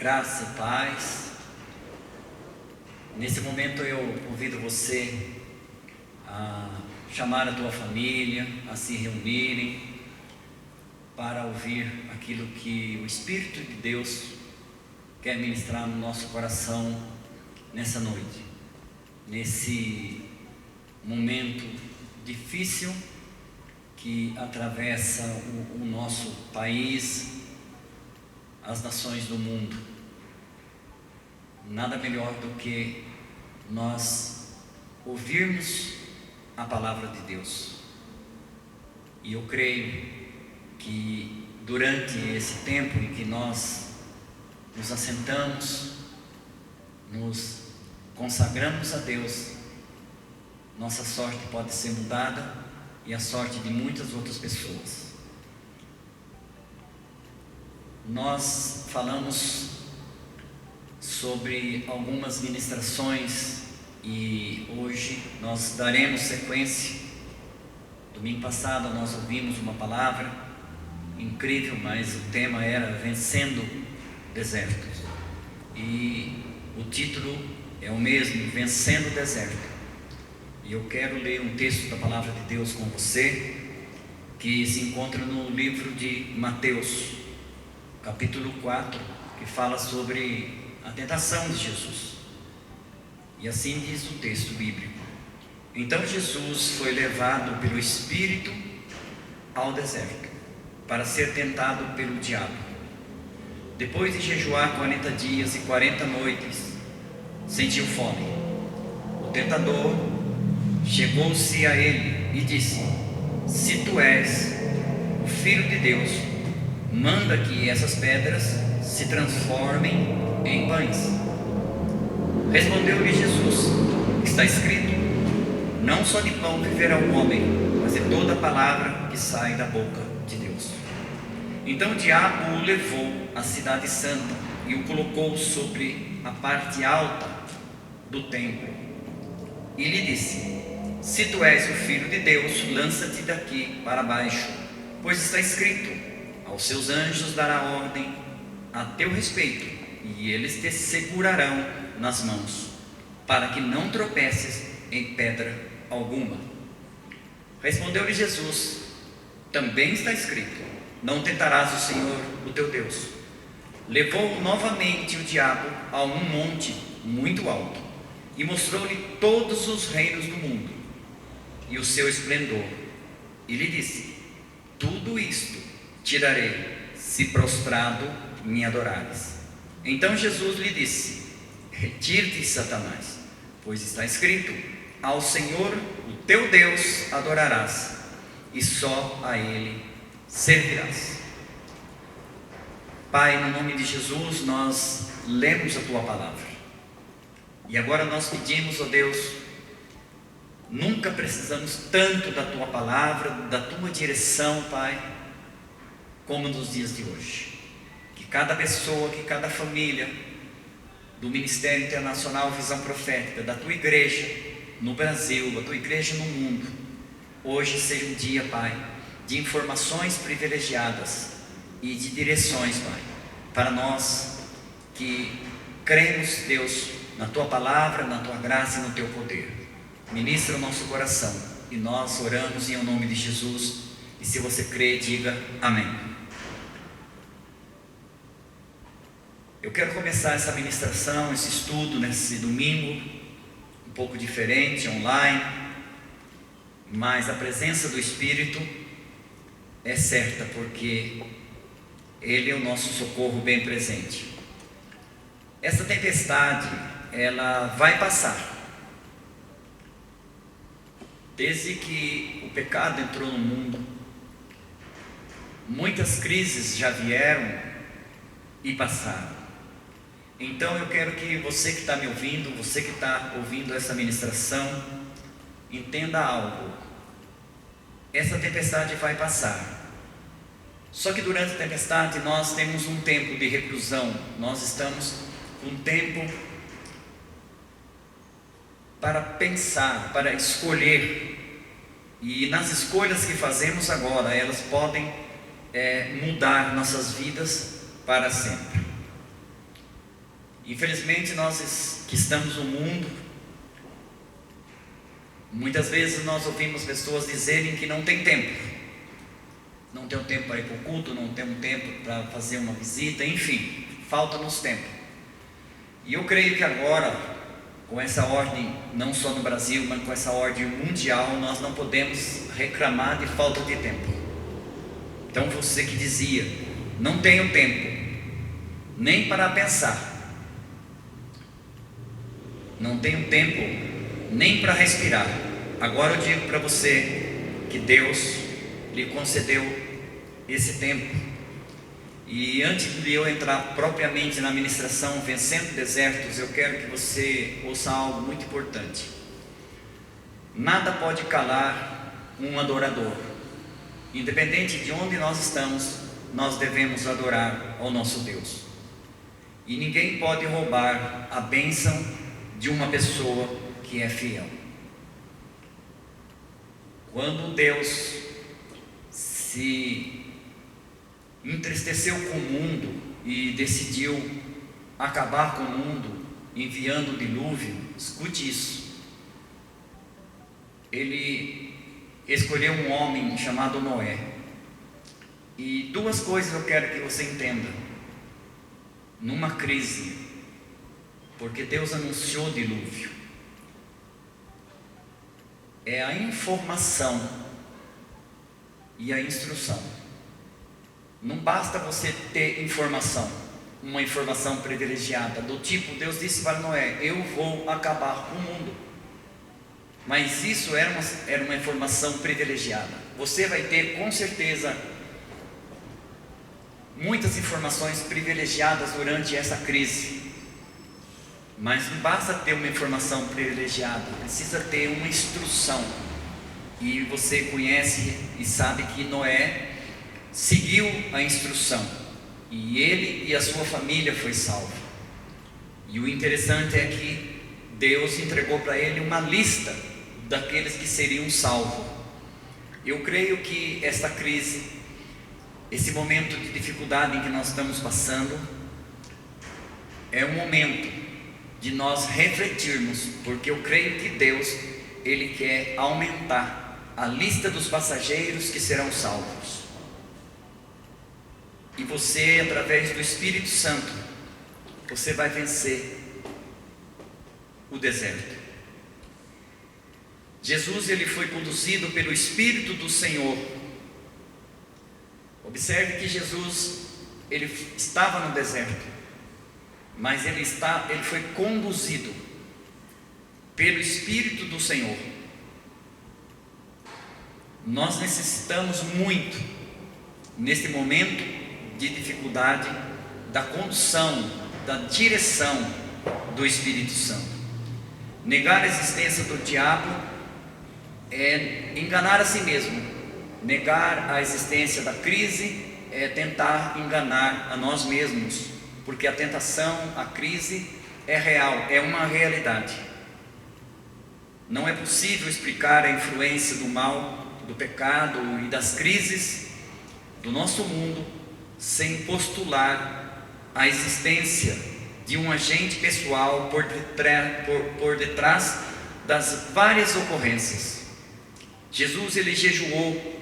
Graça e paz. Nesse momento eu convido você a chamar a tua família, a se reunirem para ouvir aquilo que o Espírito de Deus quer ministrar no nosso coração nessa noite, nesse momento difícil que atravessa o nosso país, as nações do mundo. Nada melhor do que nós ouvirmos a palavra de Deus. E eu creio que durante esse tempo em que nós nos assentamos, nos consagramos a Deus, nossa sorte pode ser mudada e a sorte de muitas outras pessoas. Nós falamos sobre algumas ministrações e hoje nós daremos sequência. Domingo passado nós ouvimos uma palavra incrível, mas o tema era Vencendo Desertos. E o título é o mesmo, Vencendo o Deserto. E eu quero ler um texto da palavra de Deus com você, que se encontra no livro de Mateus, capítulo 4, que fala sobre a tentação de Jesus. E assim diz o texto bíblico: Então Jesus foi levado pelo Espírito ao deserto, para ser tentado pelo diabo. Depois de jejuar 40 dias e 40 noites, sentiu fome. O tentador chegou-se a ele e disse: Se tu és o Filho de Deus, manda que essas pedras se transformem em pães. Respondeu-lhe Jesus: Está escrito: Não só de pão viverá o homem, mas de toda a palavra que sai da boca de Deus. Então o diabo o levou à cidade santa e o colocou sobre a parte alta do templo e lhe disse: Se tu és o Filho de Deus, lança-te daqui para baixo, pois está escrito: Aos seus anjos dará ordem a teu respeito, e eles te segurarão nas mãos, para que não tropeces em pedra alguma. Respondeu-lhe Jesus: Também está escrito: Não tentarás o Senhor, o teu Deus. Levou novamente o diabo a um monte muito alto, e mostrou-lhe todos os reinos do mundo e o seu esplendor, e lhe disse: Tudo isto te darei, se prostrado me adorares. Então Jesus lhe disse: Retire-te, Satanás, pois está escrito: Ao Senhor, o teu Deus, adorarás, e só a Ele servirás. Pai, no nome de Jesus, nós lemos a Tua palavra. E agora nós pedimos, ó Deus, nunca precisamos tanto da Tua palavra, da Tua direção, Pai, como nos dias de hoje. Que cada pessoa, que cada família do Ministério Internacional Visão Profética, da Tua igreja no Brasil, da Tua igreja no mundo, hoje seja um dia, Pai, de informações privilegiadas e de direções, Pai, para nós que cremos, Deus, na Tua palavra, na Tua graça e no Teu poder. Ministra o nosso coração, e nós oramos em nome de Jesus. E se você crê, diga amém. Eu quero começar essa ministração, esse estudo nesse domingo, um pouco diferente, online, mas a presença do Espírito é certa, porque Ele é o nosso socorro bem presente. Essa tempestade, ela vai passar. Desde que o pecado entrou no mundo, muitas crises já vieram e passaram. Então eu quero que você que está me ouvindo, você que está ouvindo essa ministração, entenda algo. Essa tempestade vai passar. Só que durante a tempestade nós temos um tempo de reclusão. Nós estamos com um tempo para pensar, para escolher. E nas escolhas que fazemos agora, elas podem mudar nossas vidas para sempre. Infelizmente, nós que estamos no mundo, muitas vezes nós ouvimos pessoas dizerem que não tem tempo. Não tem tempo para ir para o culto, não tem tempo para fazer uma visita, enfim, falta-nos tempo. E eu creio que agora, com essa ordem, não só no Brasil, mas com essa ordem mundial, nós não podemos reclamar de falta de tempo. Então você que dizia, não tenho tempo, nem para pensar, não tenho tempo nem para respirar. Agora eu digo para você que Deus lhe concedeu esse tempo. E antes de eu entrar propriamente na ministração Vencendo Desertos, eu quero que você ouça algo muito importante. Nada pode calar um adorador. Independente de onde nós estamos, nós devemos adorar ao nosso Deus. E ninguém pode roubar a bênção de uma pessoa que é fiel. Quando Deus se entristeceu com o mundo e decidiu acabar com o mundo, enviando o dilúvio, escute isso. Ele escolheu um homem chamado Noé. E duas coisas eu quero que você entenda. Numa crise, porque Deus anunciou o dilúvio, é a informação e a instrução. Não basta você ter informação, uma informação privilegiada, do tipo, Deus disse para Noé, eu vou acabar com o mundo. Mas isso era uma informação privilegiada. Você vai ter com certeza muitas informações privilegiadas durante essa crise. Mas não basta ter uma informação privilegiada, precisa ter uma instrução. E você conhece e sabe que Noé seguiu a instrução, e ele e a sua família foi salvo. E o interessante é que Deus entregou para ele uma lista daqueles que seriam salvos. Eu creio que esta crise, esse momento de dificuldade em que nós estamos passando, é um momento de nós refletirmos, porque eu creio que Deus, Ele quer aumentar a lista dos passageiros que serão salvos. E você, através do Espírito Santo, você vai vencer o deserto. Jesus, ele foi conduzido pelo Espírito do Senhor. Observe que Jesus, ele estava no deserto, mas ele foi conduzido pelo Espírito do Senhor. Nós necessitamos muito, neste momento de dificuldade, da condução, da direção do Espírito Santo. Negar a existência do diabo é enganar a si mesmo. Negar a existência da crise é tentar enganar a nós mesmos, porque a tentação, a crise é real, é uma realidade. Não é possível explicar a influência do mal, do pecado e das crises do nosso mundo sem postular a existência de um agente pessoal por detrás das várias ocorrências. Jesus, ele jejuou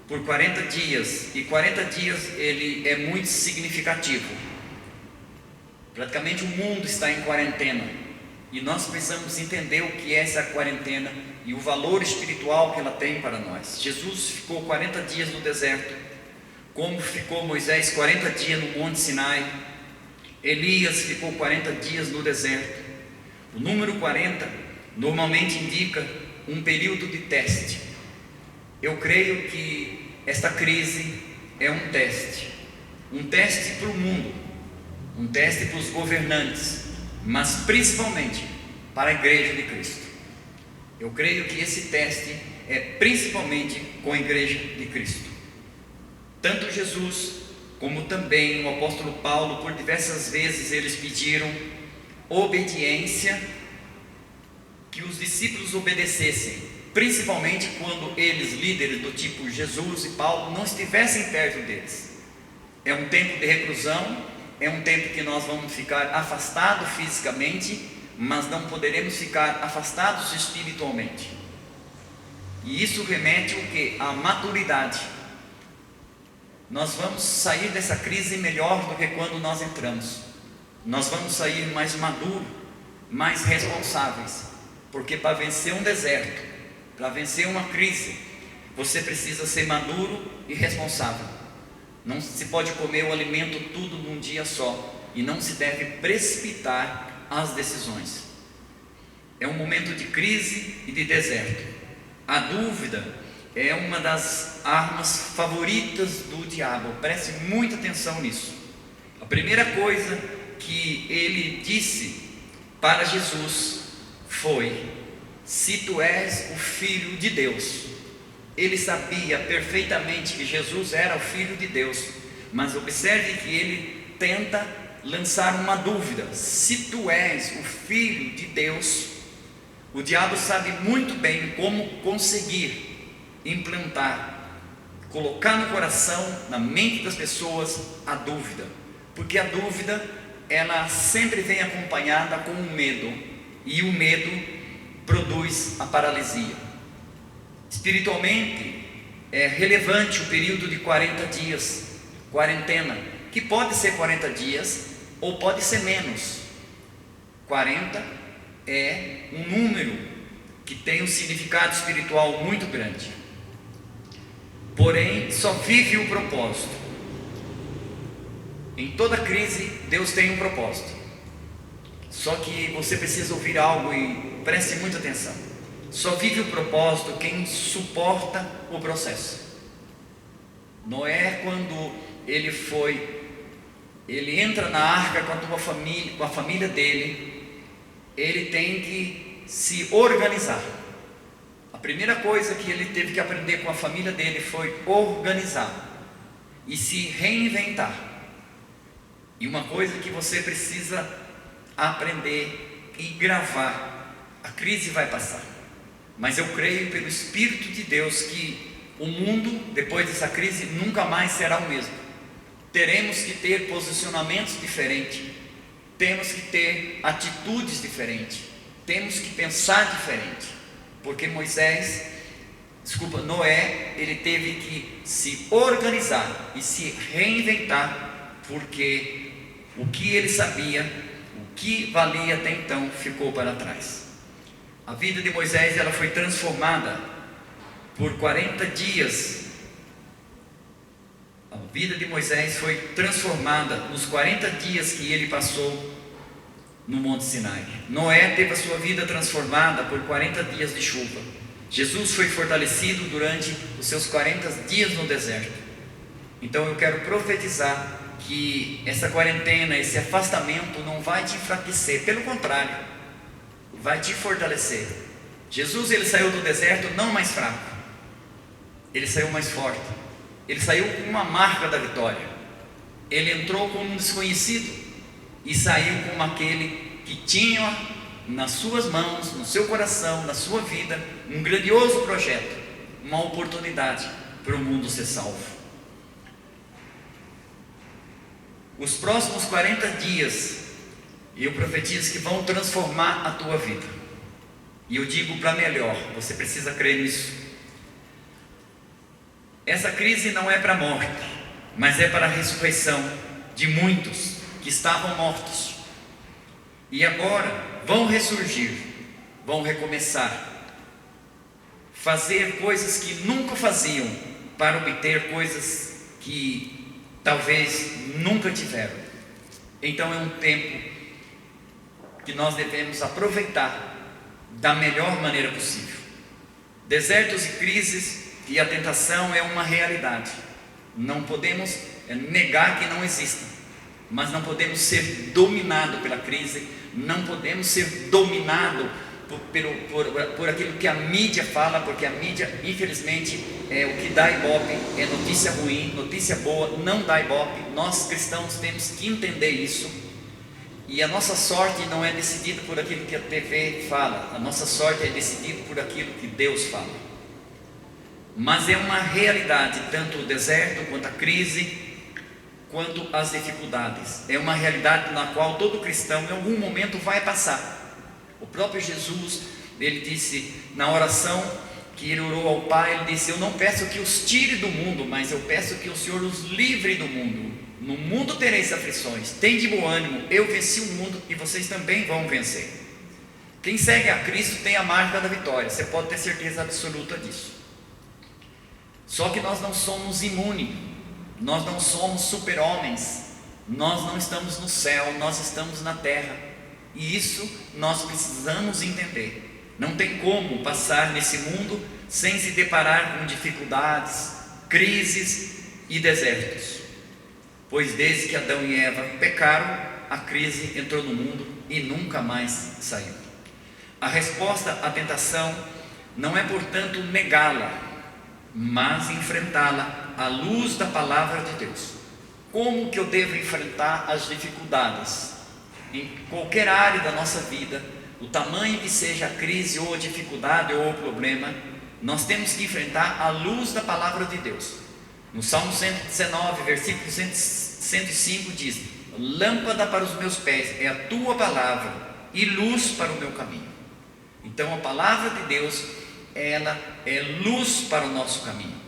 por 40 dias, e 40 dias ele é muito significativo. Praticamente o mundo está em quarentena, e nós precisamos entender o que é essa quarentena e o valor espiritual que ela tem para nós. Jesus ficou 40 dias no deserto, como ficou Moisés 40 dias no Monte Sinai. Elias ficou 40 dias no deserto. O número 40 normalmente indica um período de teste. Eu creio que esta crise é um teste para o mundo, um teste para os governantes, mas principalmente para a igreja de Cristo. Eu creio que esse teste é principalmente com a igreja de Cristo. Tanto Jesus como também o apóstolo Paulo, por diversas vezes eles pediram obediência, que os discípulos obedecessem, principalmente quando eles, líderes do tipo Jesus e Paulo, não estivessem perto deles. É um tempo de reclusão, é um tempo que nós vamos ficar afastados fisicamente, mas não poderemos ficar afastados espiritualmente. E isso remete o quê? À maturidade. Nós vamos sair dessa crise melhor do que quando nós entramos. Nós vamos sair mais maduros, mais responsáveis. Porque para vencer um deserto, para vencer uma crise, você precisa ser maduro e responsável. Não se pode comer o alimento tudo num dia só, e não se deve precipitar as decisões. É um momento de crise e de deserto. A dúvida é uma das armas favoritas do diabo. Preste muita atenção nisso. A primeira coisa que ele disse para Jesus foi: se tu és o Filho de Deus. Ele sabia perfeitamente que Jesus era o Filho de Deus, mas observe que ele tenta lançar uma dúvida: se tu és o Filho de Deus. O diabo sabe muito bem como conseguir implantar, colocar no coração, na mente das pessoas, a dúvida, porque a dúvida, ela sempre vem acompanhada com o medo, e o medo produz a paralisia. Espiritualmente, é relevante o período de 40 dias, quarentena, que pode ser 40 dias, ou pode ser menos. 40 é um número que tem um significado espiritual muito grande. Porém, só vive o propósito. Em toda crise, Deus tem um propósito. Só que você precisa ouvir algo e preste muita atenção. Só vive o propósito quem suporta o processo. Noé, quando ele entra na arca com a família dele, ele tem que se organizar. A primeira coisa que ele teve que aprender com a família dele foi organizar e se reinventar. E uma coisa que você precisa aprender e gravar: a crise vai passar, mas eu creio pelo Espírito de Deus que o mundo, depois dessa crise, nunca mais será o mesmo. Teremos que ter posicionamentos diferentes, temos que ter atitudes diferentes, temos que pensar diferente, porque Noé, ele teve que se organizar e se reinventar, porque o que ele sabia, o que valia até então, ficou para trás. A vida de Moisés, ela foi transformada por 40 dias. A vida de Moisés foi transformada nos 40 dias que ele passou no Monte Sinai. Noé teve a sua vida transformada por 40 dias de chuva. Jesus foi fortalecido durante os seus 40 dias no deserto. Então eu quero profetizar que essa quarentena, esse afastamento não vai te enfraquecer, pelo contrário, vai te fortalecer. Jesus, ele saiu do deserto não mais fraco, ele saiu mais forte, ele saiu com uma marca da vitória. Ele entrou como um desconhecido e saiu como aquele que tinha nas suas mãos, no seu coração, na sua vida, um grandioso projeto, uma oportunidade para o mundo ser salvo. Os próximos 40 dias, eu profetizo que vão transformar a tua vida, e eu digo para melhor, você precisa crer nisso. Essa crise não é para a morte, mas é para a ressurreição de muitos que estavam mortos, e agora vão ressurgir, vão recomeçar, fazer coisas que nunca faziam, para obter coisas que talvez nunca tiveram. Então é um tempo que nós devemos aproveitar da melhor maneira possível. Desertos e crises e a tentação é uma realidade. Não podemos negar que não existem, mas não podemos ser dominados pela crise, não podemos ser dominados por aquilo que a mídia fala, porque a mídia, infelizmente, é o que dá ibope, é notícia ruim, notícia boa não dá ibope. Nós cristãos temos que entender isso, e a nossa sorte não é decidida por aquilo que a TV fala, a nossa sorte é decidida por aquilo que Deus fala. Mas é uma realidade, tanto o deserto quanto a crise, quanto às dificuldades. É uma realidade na qual todo cristão em algum momento vai passar. O próprio Jesus, ele disse na oração que ele orou ao Pai, ele disse: eu não peço que os tire do mundo, mas eu peço que o Senhor os livre do mundo. No mundo tereis aflições, tende bom ânimo, eu venci o mundo e vocês também vão vencer. Quem segue a Cristo tem a marca da vitória, você pode ter certeza absoluta disso. Só que nós não somos imunes, nós não somos super-homens, nós não estamos no céu, nós estamos na terra, e isso nós precisamos entender. Não tem como passar nesse mundo sem se deparar com dificuldades, crises e desertos, pois desde que Adão e Eva pecaram, a crise entrou no mundo e nunca mais saiu. A resposta à tentação não é, portanto, negá-la, mas enfrentá-la à luz da palavra de Deus. Como que eu devo enfrentar as dificuldades? Em qualquer área da nossa vida, o tamanho que seja a crise ou a dificuldade ou o problema, nós temos que enfrentar à luz da palavra de Deus. No Salmo 119, versículo 105 diz: lâmpada para os meus pés é a tua palavra e luz para o meu caminho. Então a palavra de Deus, ela é luz para o nosso caminho.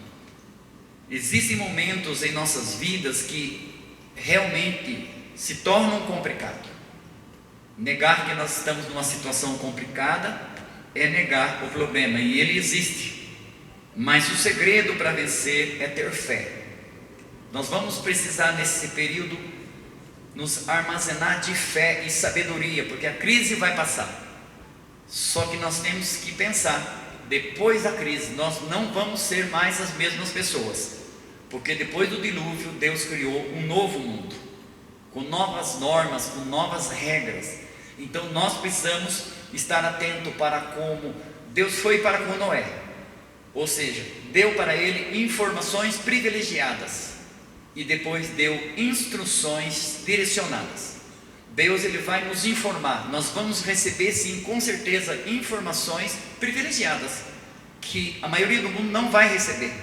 Existem momentos em nossas vidas que realmente se tornam complicados. Negar que nós estamos numa situação complicada é negar o problema, e ele existe. Mas o segredo para vencer é ter fé. Nós vamos precisar nesse período nos armazenar de fé e sabedoria, porque a crise vai passar. Só que nós temos que pensar, depois da crise nós não vamos ser mais as mesmas pessoas, porque depois do dilúvio Deus criou um novo mundo, com novas normas, com novas regras. Então nós precisamos estar atento para como Deus foi para com Noé, ou seja, deu para ele informações privilegiadas e depois deu instruções direcionadas. Deus, ele vai nos informar, nós vamos receber sim, com certeza, informações privilegiadas, que a maioria do mundo não vai receber,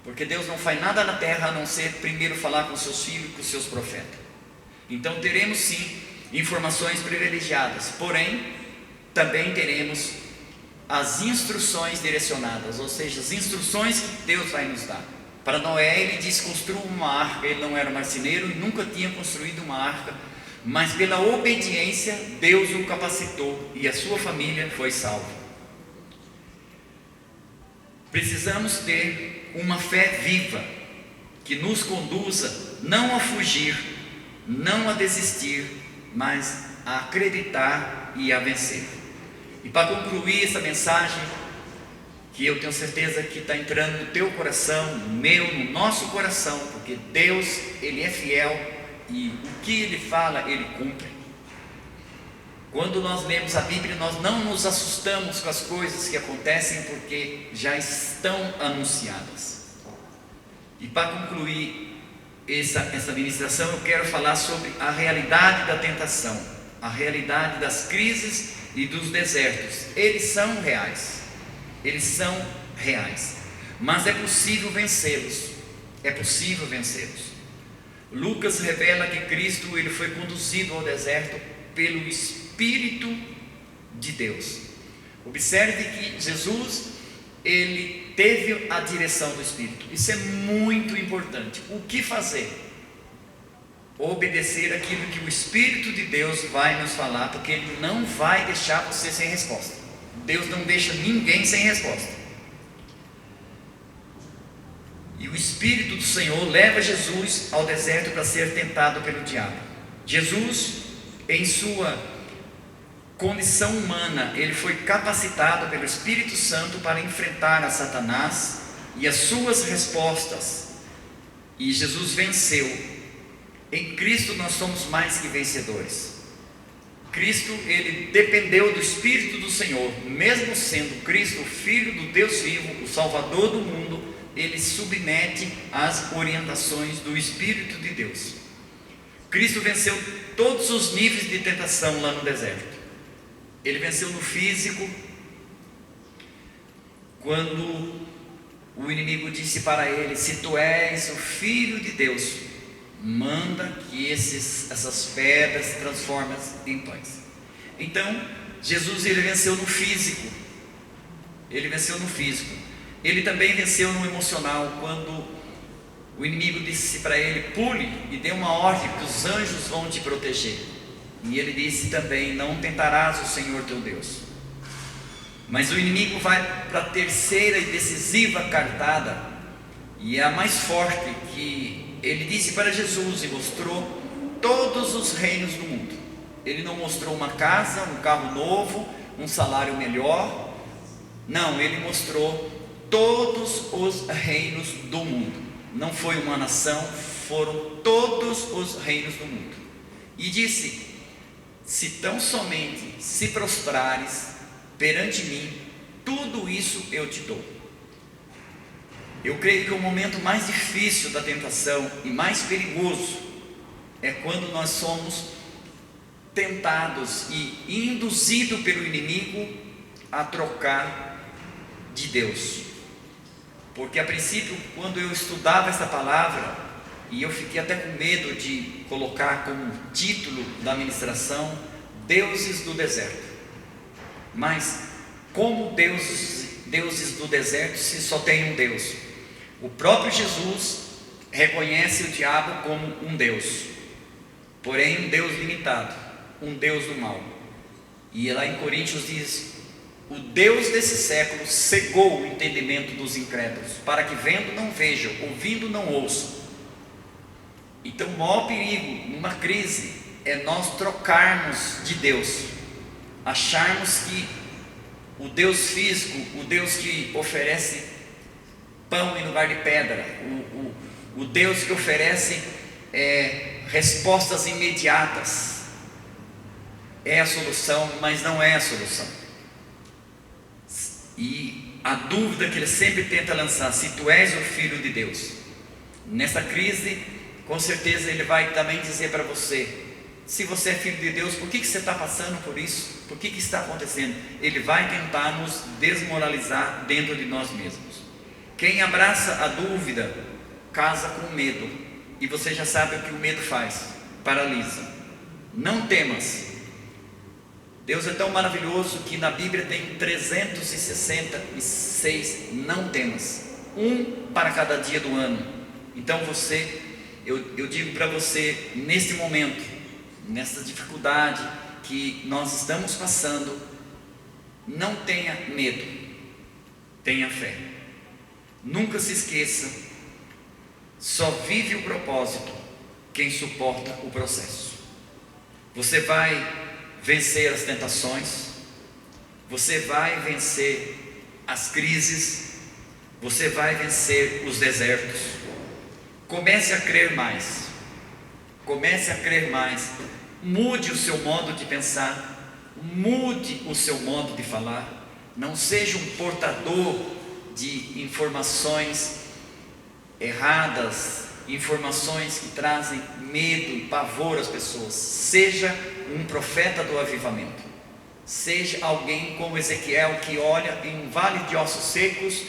porque Deus não faz nada na terra a não ser primeiro falar com seus filhos e com seus profetas. Então teremos sim informações privilegiadas, porém também teremos as instruções direcionadas, ou seja, as instruções que Deus vai nos dar. Para Noé, ele diz: construa uma arca. Ele não era marceneiro e nunca tinha construído uma arca, mas pela obediência Deus o capacitou e a sua família foi salva. Precisamos ter uma fé viva que nos conduza não a fugir, não a desistir, mas a acreditar e a vencer. E para concluir essa mensagem, que eu tenho certeza que está entrando no teu coração, no meu, no nosso coração, porque Deus, ele é fiel e o que ele fala, ele cumpre. Quando nós lemos a Bíblia, nós não nos assustamos com as coisas que acontecem, porque já estão anunciadas. E para concluir essa ministração, eu quero falar sobre a realidade da tentação, a realidade das crises e dos desertos. Eles são reais, mas é possível vencê-los, Lucas revela que Cristo, ele foi conduzido ao deserto pelo Espírito de Deus. Observe que Jesus, ele teve a direção do Espírito. Isso é muito importante. O que fazer? Obedecer aquilo que o Espírito de Deus vai nos falar, porque ele não vai deixar você sem resposta. Deus não deixa ninguém sem resposta. E o Espírito do Senhor leva Jesus ao deserto para ser tentado pelo diabo. Jesus, em sua condição humana, ele foi capacitado pelo Espírito Santo para enfrentar a Satanás e as suas respostas. E Jesus venceu. Em Cristo nós somos mais que vencedores. Cristo, ele dependeu do Espírito do Senhor, mesmo sendo Cristo o Filho do Deus vivo, o Salvador do mundo, ele submete às orientações do Espírito de Deus. Cristo venceu todos os níveis de tentação lá no deserto. Ele venceu no físico, quando o inimigo disse para ele: se tu és o Filho de Deus, manda que essas pedras se transformem em pães. Então, Jesus, ele venceu no físico. Ele venceu no físico. Ele também venceu no emocional, quando o inimigo disse para ele: pule e dê uma ordem que os anjos vão te proteger. E ele disse também: não tentarás o Senhor teu Deus. Mas o inimigo vai para a terceira e decisiva cartada, e é a mais forte, que ele disse para Jesus e mostrou todos os reinos do mundo. Ele não mostrou uma casa, um carro novo, um salário melhor. Não, ele mostrou todos os reinos do mundo. Não foi uma nação, foram todos os reinos do mundo. E disse: se tão somente se prostrares perante mim, tudo isso eu te dou. Eu creio que o momento mais difícil da tentação e mais perigoso é quando nós somos tentados e induzidos pelo inimigo a trocar de Deus. Porque a princípio, quando eu estudava essa palavra, e eu fiquei até com medo de colocar como título da ministração, deuses do deserto. Mas como deuses do deserto, se só tem um Deus? O próprio Jesus reconhece o diabo como um Deus, porém um Deus limitado, um Deus do mal. E lá em Coríntios diz: o Deus desse século cegou o entendimento dos incrédulos, para que vendo não vejam, ouvindo não ouçam. Então o maior perigo numa crise é nós trocarmos de Deus, acharmos que o Deus físico, o Deus que oferece pão em lugar de pedra, o Deus que oferece respostas imediatas, é a solução, mas não é a solução. E a dúvida que ele sempre tenta lançar: se tu és o Filho de Deus. Nessa crise, com certeza ele vai também dizer para você: se você é filho de Deus, por que você está passando por isso? Por que está acontecendo? Ele vai tentar nos desmoralizar dentro de nós mesmos. Quem abraça a dúvida, casa com medo. E você já sabe o que o medo faz: paralisa. Não temas. Deus é tão maravilhoso que na Bíblia tem 366 não temas, um para cada dia do ano. Então eu digo para você, neste momento, nessa dificuldade que nós estamos passando, não tenha medo, tenha fé. Nunca se esqueça: só vive o propósito quem suporta o processo. Você vai vencer as tentações, você vai vencer as crises, você vai vencer os desertos. Comece a crer mais, comece a crer mais. Mude o seu modo de pensar, mude o seu modo de falar. Não seja um portador de informações erradas, informações que trazem medo e pavor às pessoas. Seja um profeta do avivamento. Seja alguém como Ezequiel, que olha em um vale de ossos secos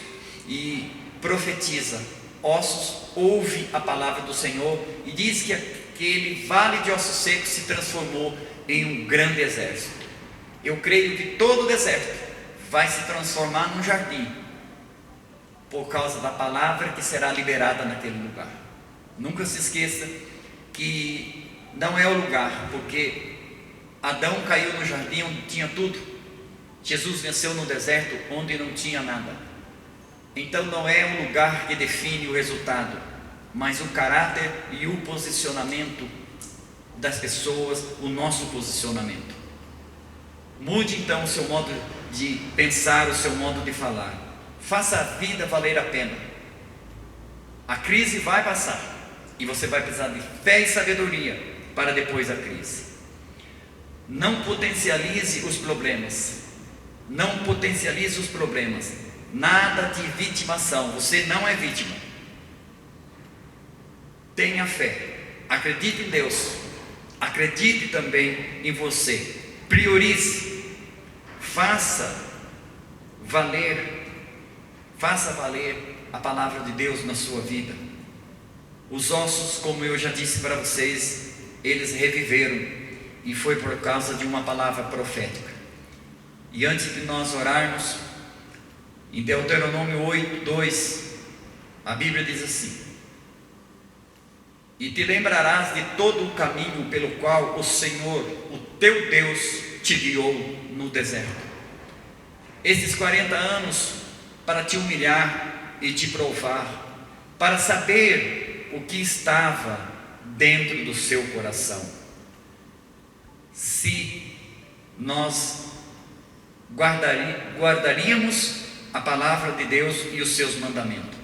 e profetiza: ossos, ouve a palavra do Senhor. E diz que aquele vale de ossos secos se transformou em um grande exército. Eu creio que todo o deserto vai se transformar num jardim, por causa da palavra que será liberada naquele lugar. Nunca se esqueça que não é o lugar, porque Adão caiu no jardim onde tinha tudo. Jesus venceu no deserto onde não tinha nada. Então não é o lugar que define o resultado, mas o caráter e o posicionamento das pessoas, o nosso posicionamento. Mude então o seu modo de pensar, o seu modo de falar. Faça a vida valer a pena. A crise vai passar e você vai precisar de fé e sabedoria para depois da crise. Não potencialize os problemas. Não potencialize os problemas. Nada de vitimação. Você não é vítima. Tenha fé. Acredite em Deus. Acredite também em você. Priorize. Faça valer a palavra de Deus na sua vida. Os ossos, como eu já disse para vocês, eles reviveram, e foi por causa de uma palavra profética. E antes de nós orarmos, em Deuteronômio 8:2, a Bíblia diz assim: e te lembrarás de todo o caminho pelo qual o Senhor, o teu Deus, te guiou no deserto, esses 40 anos, para te humilhar e te provar, para saber o que estava dentro do seu coração, se nós guardaríamos a palavra de Deus e os seus mandamentos.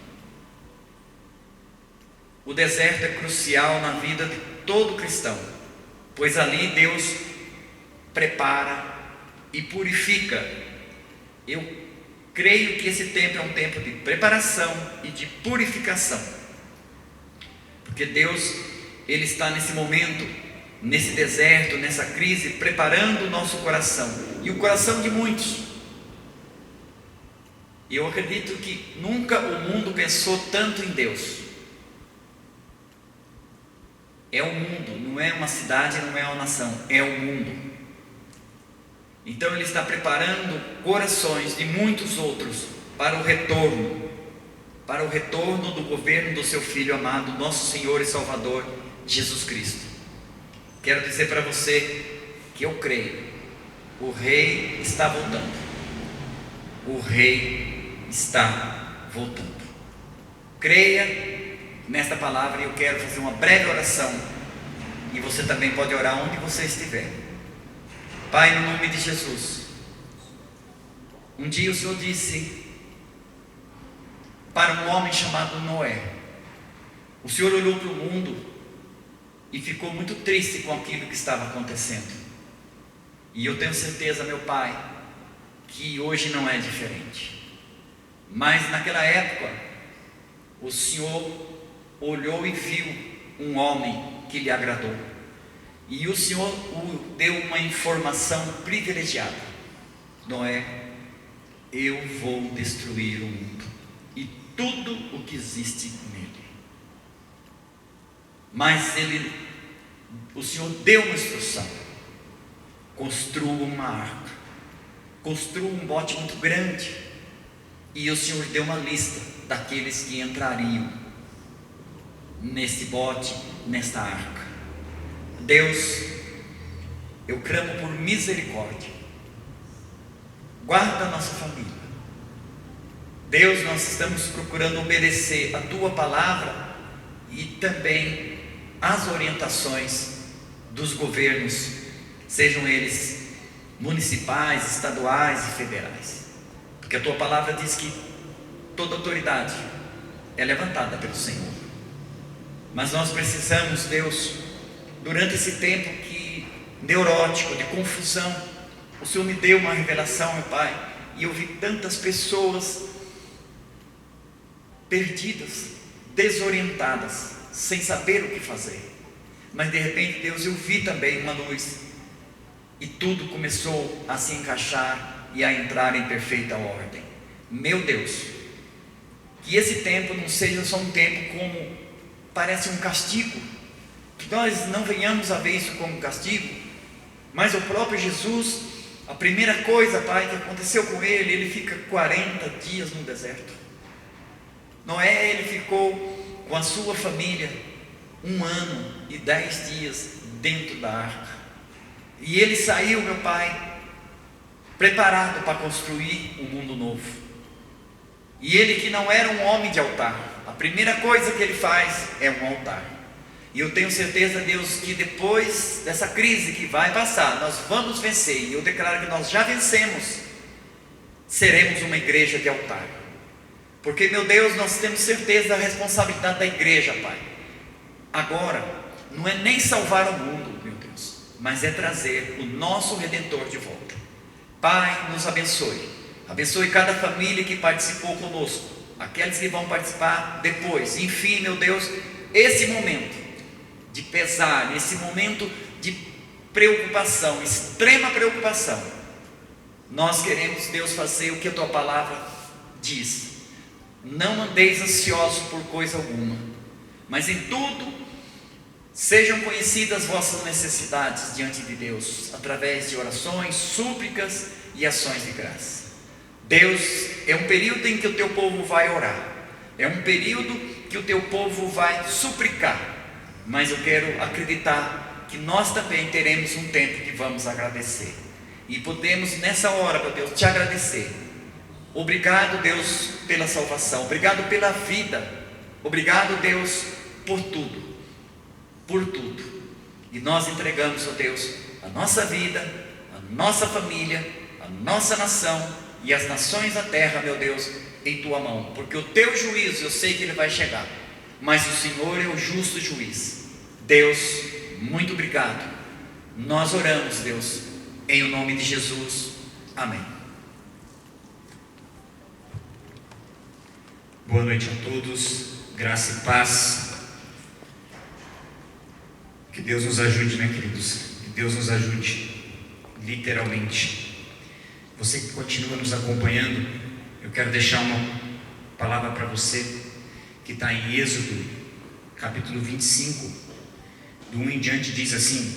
O deserto é crucial na vida de todo cristão, pois ali Deus prepara e purifica. Eu creio que esse tempo é um tempo de preparação e de purificação, porque Deus, Ele está nesse momento, nesse deserto, nessa crise, preparando o nosso coração, e o coração de muitos. E eu acredito que nunca o mundo pensou tanto em Deus. É o mundo, não é uma cidade, não é uma nação, é o mundo. Então Ele está preparando corações de muitos outros para o retorno do governo do seu Filho amado, nosso Senhor e Salvador, Jesus Cristo. Quero dizer para você que eu creio, o Rei está voltando. O Rei está voltando. Creia nesta palavra, e eu quero fazer uma breve oração, e você também pode orar onde você estiver. Pai, no nome de Jesus, um dia o Senhor disse para um homem chamado Noé, o Senhor olhou para o mundo e ficou muito triste com aquilo que estava acontecendo, e eu tenho certeza, meu Pai, que hoje não é diferente. Mas naquela época, o Senhor olhou e viu um homem que lhe agradou, e o Senhor o deu uma informação privilegiada: Noé, eu vou destruir o mundo e tudo o que existe nele. Mas o Senhor deu uma instrução: construa uma arca, construa um bote muito grande, e o Senhor deu uma lista daqueles que entrariam neste bote, nesta arca. Deus, eu clamo por misericórdia, guarda a nossa família. Deus, nós estamos procurando obedecer a Tua palavra e também as orientações dos governos, sejam eles municipais, estaduais e federais, porque a Tua palavra diz que toda autoridade é levantada pelo Senhor. Mas nós precisamos, Deus, durante esse tempo neurótico, de confusão, o Senhor me deu uma revelação, meu Pai, e eu vi tantas pessoas perdidas, desorientadas, sem saber o que fazer. Mas de repente, Deus, eu vi também uma luz, e tudo começou a se encaixar e a entrar em perfeita ordem. Meu Deus, que esse tempo não seja só um tempo como parece um castigo, que nós não venhamos a ver isso como castigo, mas o próprio Jesus, a primeira coisa, Pai, que aconteceu com ele fica 40 dias no deserto. Noé, ele ficou com a sua família 1 ano e 10 dias dentro da arca, e ele saiu, meu Pai, preparado para construir um mundo novo. E ele, que não era um homem de altar, a primeira coisa que ele faz é um altar. E eu tenho certeza, Deus, que depois dessa crise que vai passar, nós vamos vencer, e eu declaro que nós já vencemos. Seremos uma igreja de altar, porque, meu Deus, nós temos certeza da responsabilidade da igreja, Pai. Agora, não é nem salvar o mundo, meu Deus, mas é trazer o nosso Redentor de volta. Pai, nos abençoe. Abençoe cada família que participou conosco, aqueles que vão participar depois. Enfim, meu Deus, esse momento de pesar, esse momento de preocupação, extrema preocupação, nós queremos, Deus, fazer o que a Tua palavra diz: não andeis ansiosos por coisa alguma, mas em tudo sejam conhecidas vossas necessidades diante de Deus, através de orações, súplicas e ações de graça. Deus, é um período em que o teu povo vai orar, é um período que o teu povo vai suplicar, mas eu quero acreditar que nós também teremos um tempo que vamos agradecer, e podemos nessa hora, meu Deus, te agradecer. Obrigado, Deus, pela salvação, obrigado pela vida, obrigado, Deus, por tudo, e nós entregamos, ó Deus, a nossa vida, a nossa família, a nossa nação e as nações da terra, meu Deus, em tua mão, porque o teu juízo, eu sei que ele vai chegar, mas o Senhor é o justo juiz. Deus, muito obrigado. Nós oramos, Deus, em o nome de Jesus, amém. Boa noite a todos, graça e paz. Que Deus nos ajude, né, queridos? Que Deus nos ajude, literalmente. Você que continua nos acompanhando, eu quero deixar uma palavra para você, que está em Êxodo, capítulo 25, do 1 em diante, diz assim: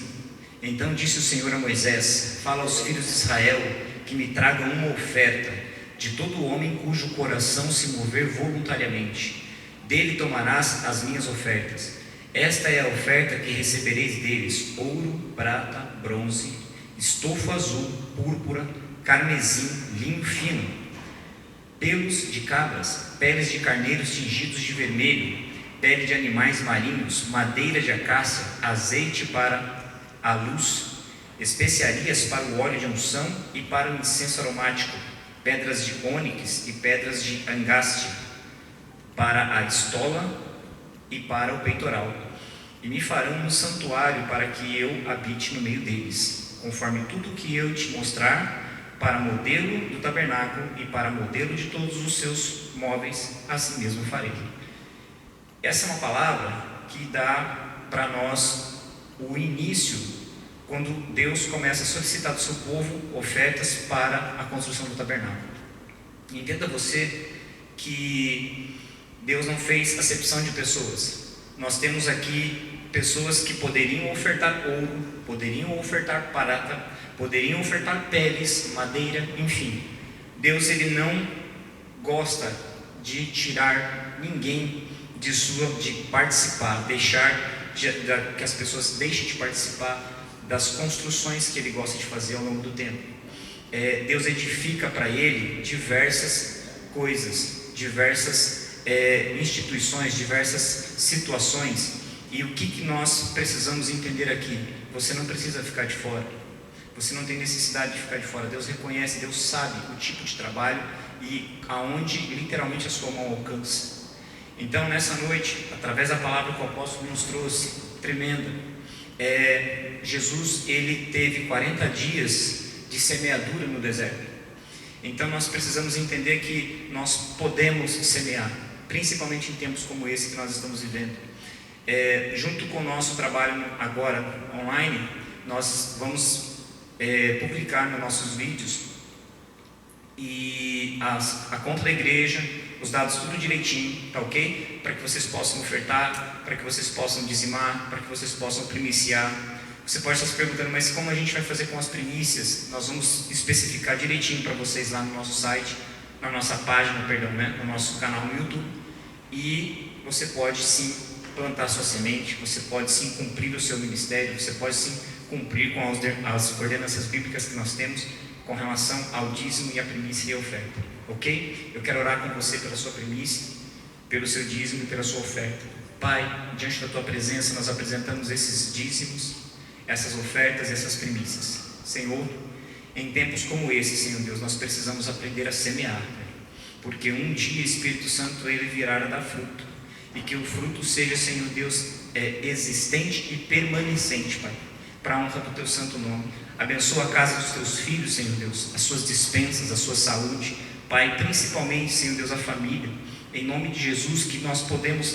Então disse o Senhor a Moisés: Fala aos filhos de Israel que me tragam uma oferta de todo homem cujo coração se mover voluntariamente. Dele tomarás as minhas ofertas. Esta é a oferta que recebereis deles: ouro, prata, bronze, estofo azul, púrpura, carmesim, linho fino, pelos de cabras, peles de carneiros tingidos de vermelho, pele de animais marinhos, madeira de acácia, azeite para a luz, especiarias para o óleo de unção e para o incenso aromático, pedras de ônix e pedras de angaste, para a estola e para o peitoral. E me farão um santuário para que eu habite no meio deles, conforme tudo que eu te mostrar, para modelo do tabernáculo e para modelo de todos os seus móveis, assim mesmo farei. Essa é uma palavra que dá para nós o início, quando Deus começa a solicitar do seu povo ofertas para a construção do tabernáculo. Entenda você que Deus não fez acepção de pessoas. Nós temos aqui pessoas que poderiam ofertar ouro, poderiam ofertar prata, poderiam ofertar peles, madeira, enfim. Deus, ele não gosta de tirar ninguém de participar, que as pessoas deixem de participar das construções que ele gosta de fazer ao longo do tempo. Deus edifica para ele diversas coisas, diversas instituições, diversas situações. E o que nós precisamos entender aqui? Você não precisa ficar de fora, você não tem necessidade de ficar de fora. Deus reconhece, Deus sabe o tipo de trabalho e aonde literalmente a sua mão alcança. Então nessa noite, através da palavra que o apóstolo nos trouxe, tremenda, Jesus, ele teve 40 dias de semeadura no deserto. Então nós precisamos entender que nós podemos semear, principalmente em tempos como esse que nós estamos vivendo. Junto com o nosso trabalho agora online, nós vamos publicar nos nossos vídeos e a conta da igreja, os dados tudo direitinho, tá ok? Para que vocês possam ofertar, para que vocês possam dizimar, para que vocês possam primiciar. Você pode estar se perguntando, mas como a gente vai fazer com as primícias? Nós vamos especificar direitinho para vocês lá no nosso site, na nossa página, no nosso canal no YouTube. E você pode sim plantar sua semente, você pode sim cumprir o seu ministério, você pode sim cumprir com as ordenanças bíblicas que nós temos com relação ao dízimo e a primícia e a oferta, ok? Eu quero orar com você pela sua primícia, pelo seu dízimo e pela sua oferta. Pai, diante da tua presença nós apresentamos esses dízimos, essas ofertas e essas primícias. Senhor, em tempos como esse, Senhor Deus, nós precisamos aprender a semear, Pai, porque um dia, Espírito Santo, ele virá a dar fruto, e que o fruto seja, Senhor Deus, existente e permanecente, Pai, para a honra do teu santo nome. Abençoa a casa dos teus filhos, Senhor Deus, as suas dispensas, a sua saúde, Pai, principalmente, Senhor Deus, a família, em nome de Jesus, que nós possamos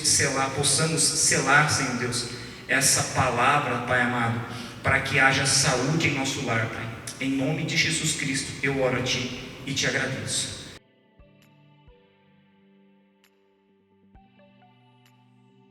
selar, Senhor Deus, essa palavra, Pai amado, para que haja saúde em nosso lar, Pai. Em nome de Jesus Cristo, eu oro a Ti e te agradeço.